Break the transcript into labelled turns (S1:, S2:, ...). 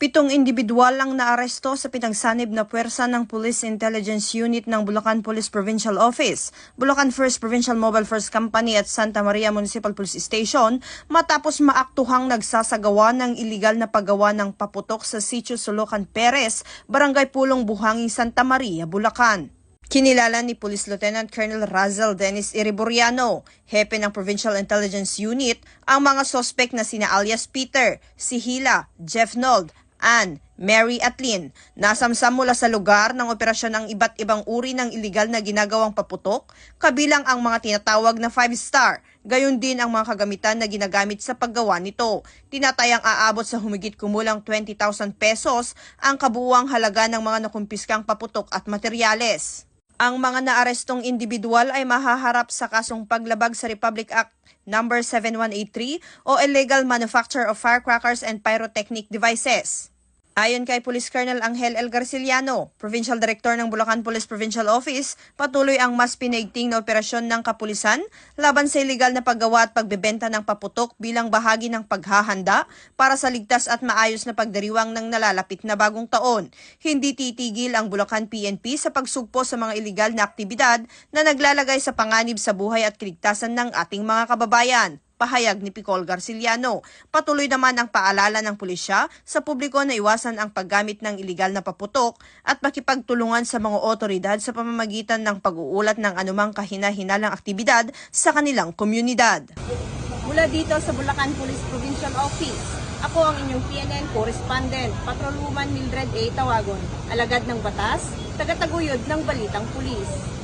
S1: 7 individual ang naaresto sa pinagsanib na puwersa ng Police Intelligence Unit ng Bulacan Police Provincial Office, Bulacan First Provincial Mobile First Company at Santa Maria Municipal Police Station matapos maaktuhang nagsasagawa ng iligal na paggawa ng paputok sa Sitio Sulucan Perez, Barangay Pulong Buhangin, Santa Maria, Bulacan. Kinilala ni Police Lieutenant Colonel Razel Dennis Iriburiano, hepe ng Provincial Intelligence Unit, ang mga sospek na sina alias Peter, si Hila, Jeff Nold, Ann, Mary at Lynn, nasamsam mula sa lugar ng operasyon ng iba't ibang uri ng iligal na ginagawang paputok, kabilang ang mga tinatawag na 5-star, gayon din ang mga kagamitan na ginagamit sa paggawa nito. Tinatayang aabot sa humigit kumulang 20,000 pesos ang kabuuang halaga ng mga nakumpiskang paputok at materyales. Ang mga naarestong individual ay mahaharap sa kasong paglabag sa Republic Act No. 7183 o Illegal Manufacture of Firecrackers and Pyrotechnic Devices. Ayon kay Police Colonel Angel L. Garciliano, Provincial Director ng Bulacan Police Provincial Office, patuloy ang mas pinaigting na operasyon ng kapulisan laban sa iligal na paggawa at pagbebenta ng paputok bilang bahagi ng paghahanda para sa ligtas at maayos na pagdiriwang ng nalalapit na bagong taon. Hindi titigil ang Bulacan PNP sa pagsugpo sa mga iligal na aktibidad na naglalagay sa panganib sa buhay at kaligtasan ng ating mga kababayan. Pahayag ni Picol Garciliano. Patuloy naman ang paalala ng pulisya sa publiko na iwasan ang paggamit ng iligal na paputok at makipagtulungan sa mga otoridad sa pamamagitan ng pag-uulat ng anumang kahina-hinalang aktibidad sa kanilang komunidad.
S2: Mula dito sa Bulacan Police Provincial Office, ako ang inyong PNN correspondent, Patrolwoman Mildred A. Tawagon, alagad ng batas, tagataguyod ng Balitang Pulis.